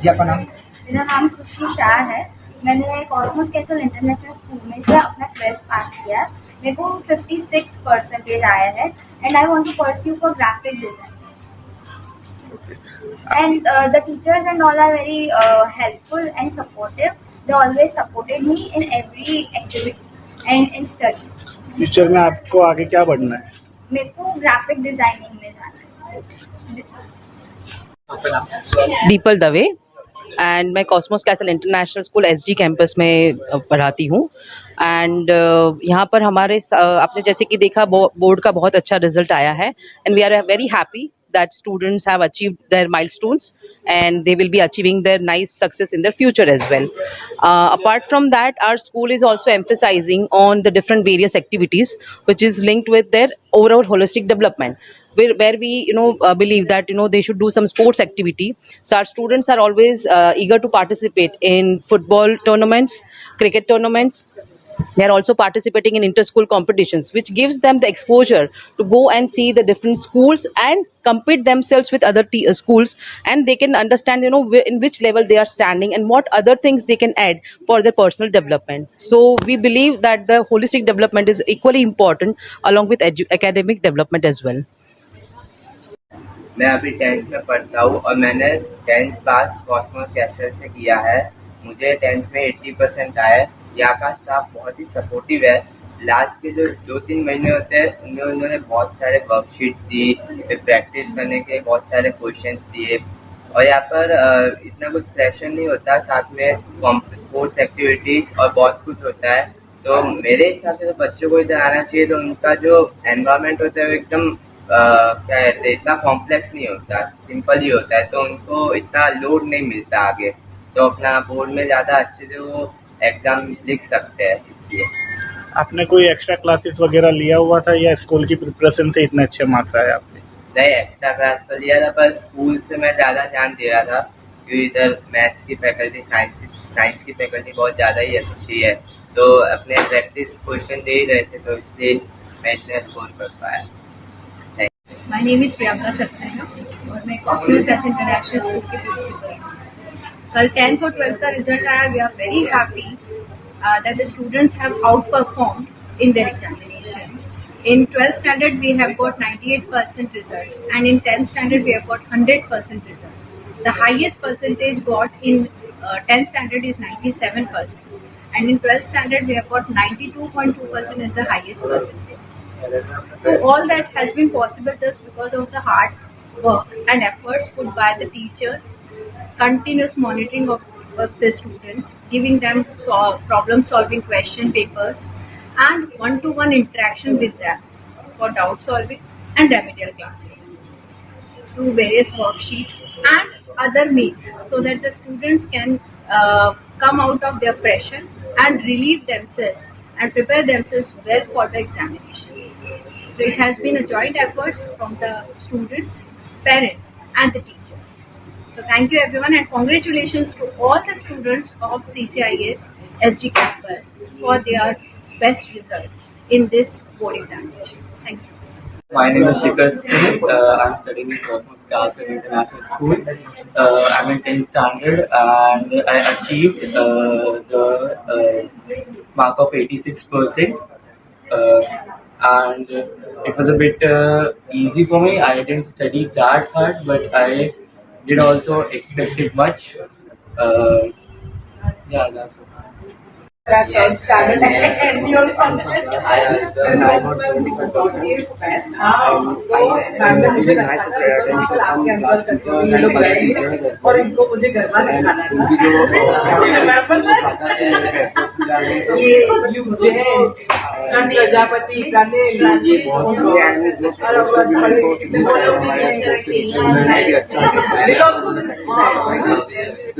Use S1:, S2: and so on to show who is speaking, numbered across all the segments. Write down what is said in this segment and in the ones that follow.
S1: जी आपका नाम?
S2: मेरा नाम खुशी शाह है। मैंने कॉस्मोस कैसल इंटरनेशनल स्कूल में से अपना 12th पास किया है। मेरे को 56% आया है and I want to pursue for graphic design and the teachers and all are very helpful and supportive. They always supported me in every activity and in studies.
S3: Future में आपको आगे क्या बढ़ना है?
S2: मेरे को ग्राफिक डिजाइनिंग में जाना है।
S4: दीपल दवे एंड मैं Cosmos Castle International school SG campus में पढ़ाती हूँ एंड यहाँ पर हमारे आपने जैसे कि देखा बोर्ड का बहुत अच्छा रिजल्ट आया है and we are very happy that students have achieved their milestones and they will be achieving their nice success in their future as well. Apart from that, our school is also emphasizing on the different various activities which is linked with their overall holistic development. Where we believe that they should do some sports activity. So our students are always eager to participate in football tournaments, cricket tournaments. They are also participating in inter-school competitions, which gives them the exposure to go and see the different schools and compete themselves with other schools, and they can understand in which level they are standing and what other things they can add for their personal development. So we believe that the holistic development is equally important along with academic development as well.
S5: मैं अभी 10th में पढ़ता हूँ और मैंने 10th पास Cosmos castle से किया है। मुझे 10th में 80% आए। यहाँ का स्टाफ बहुत ही सपोर्टिव है। लास्ट के जो 2-3 महीने होते हैं उनमें उन्होंने बहुत सारे वर्कशीट दी, फिर प्रैक्टिस करने के बहुत सारे क्वेश्चंस दिए और यहाँ पर इतना कुछ प्रेशर नहीं होता। साथ में स्पोर्ट्स एक्टिविटीज़ और बहुत कुछ होता है। तो मेरे हिसाब से तो बच्चों को इधर आना चाहिए। तो उनका जो एनवायरनमेंट होता है वो एकदम क्या कहते हैं, इतना कॉम्प्लेक्स नहीं होता, सिंपल ही होता है। तो उनको इतना लोड नहीं मिलता आगे, तो अपना बोर्ड में ज़्यादा अच्छे से वो एग्ज़ाम लिख सकते हैं। इसलिए
S3: आपने कोई एक्स्ट्रा क्लासेस वगैरह लिया हुआ था या स्कूल की प्रिपरेशन से इतने अच्छे मार्क्स आए आपने?
S5: नहीं, एक्स्ट्रा क्लास तो लिया था पर स्कूल से मैं ज़्यादा ध्यान दे रहा था क्योंकि इधर मैथ्स की फैकल्टी, साइंस की फैकल्टी बहुत ज़्यादा ही अच्छी है। तो अपने प्रैक्टिस क्वेश्चन दे ही रहे थे, तो इसलिए मैं इतना स्कोर कर पाया।
S6: My name is Priyanka Saxena और मैं कॉस्मोस कैसल इंटरनेशनल स्कूल की प्रिंसिपल हूँ। कल 10th और 12th का रिजल्ट आया। We are very happy that the students have outperformed in their examination. In 12th standard we have got 98% result and in 10th standard we have got 100% result. The highest percentage got in 10th standard is 97% and in 12th standard we have got 92.2% is the highest percentage. So all that has been possible just because of the hard work and efforts put by the teachers, continuous monitoring of the students, giving them problem solving question papers and one-to-one interaction with them for doubt solving and remedial classes through various worksheets and other means, so that the students can come out of their pressure and relieve themselves and prepare themselves well for the examination. So it has been a joint effort from the students, parents and the teachers. So thank you everyone and congratulations to all the students of CCIS SG campus for their best result in this board examination. Thank you so much.
S7: My name is Shikhar Singh. I'm studying in Cosmos Castle International School. I'm in 10th standard and I achieved the mark of 86%. And it was a bit easy for me. I didn't study that hard, but I did also expect it much. Yeah, that's it.
S8: And I got 75%. मुझे nice attention from class teacher and other teachers as well. And उनकी जो प्रजापति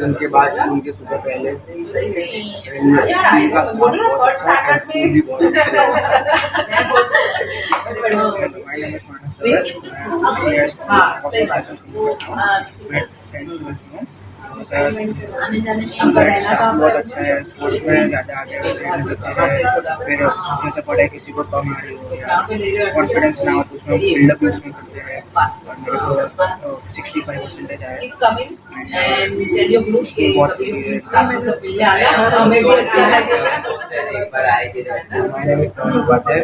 S8: उनके बाद उनके सुबह पहले का school बहुत अच्छा है, स्कूल भी बहुत अच्छा बहुत अच्छा है। स्पोर्ट्स में ज़्यादा आगे फिर जैसे पढ़े किसी को कम आ रही हो या कॉन्फिडेंस ना हो तो उसमें बिल्डअप यूज़मेंट करते हैं।
S6: पास
S8: और मेरे को 65% आया।
S6: बहुत हमें भी अच्छा लगे।
S5: एक बार आएगी।
S8: My name is Tanu Upadhyay।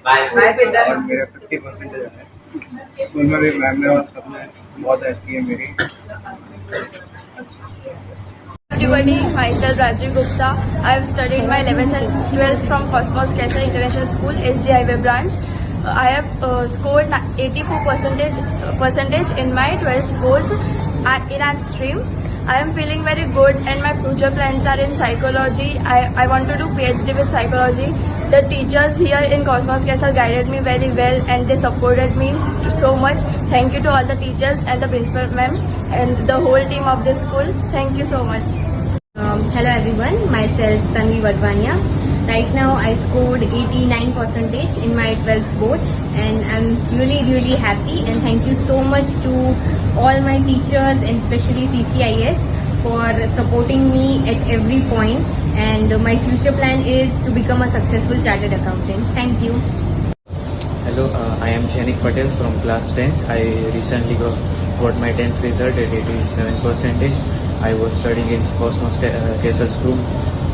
S6: Bye बेटा।
S8: और मेरा 50% आया। स्कूल में भी मैम ने और सब ने बहुत हेल्प की है मेरी।
S1: Everybody, myself Rajvi Gupta. I have studied my 11th and 12th from Cosmos Kessler International School, SG Highway branch. I have scored 84% in my 12th boards in art stream. I am feeling very good and my future plans are in psychology. I want to do PhD with psychology. The teachers here in Cosmos Kessler guided me very well and they supported me so much. Thank you to all the teachers and the principal ma'am and the whole team of this school. Thank you so much.
S9: Hello everyone, myself Tanvi Wadhwania. Right now I scored 89% in my 12th board and I'm really happy and thank you so much to all my teachers and especially CCIS for supporting me at every point, and my future plan is to become a successful chartered accountant. Thank you.
S7: Hello, I am Jainik Patel from class 10. I recently got my 10th result at 87%. I was studying in Cosmos Kessler School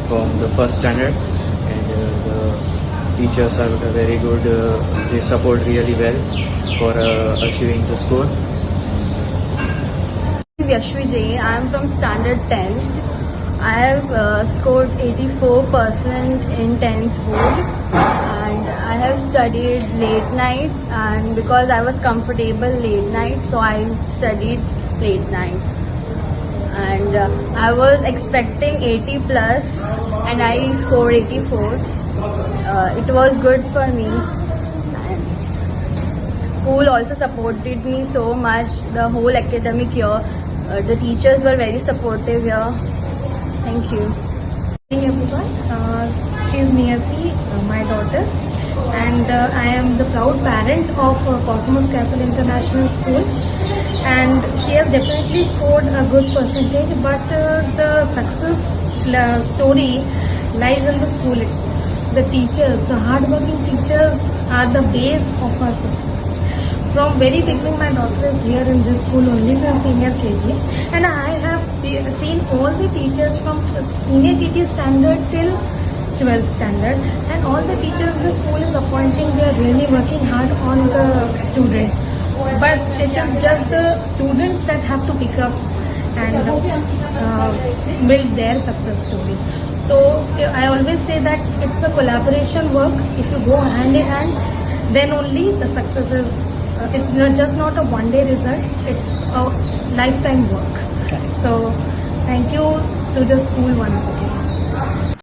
S7: from the first standard, and the teachers are very good. They support really well for achieving the score.
S1: This is Yashvi J. I am from standard 10th. I have scored 84% in 10th board and I have studied late nights, and because I was comfortable late night, so I studied late night. And I was expecting 80 plus and I scored 84. It was good for me. And school also supported me so much the whole academic year. The teachers were very supportive here. Thank you.
S10: Everyone, she is Niyati, my daughter, and I am the proud parent of Cosmos Kessler International School, and she has definitely scored a good percentage, but the success story lies in the school itself. The teachers, the hardworking teachers are the base of our success. From very beginning, my daughter is here in this school only since senior KG, and I have seen all the teachers from senior KG standard till 12th standard, and all the teachers the school is appointing, they are really working hard on the students. But it is just the students that have to pick up and build their success story. So I always say that it's a collaboration work. If you go hand in hand, then only the success is. It's not a one-day result. It's a lifetime work. So thank you to the school once again.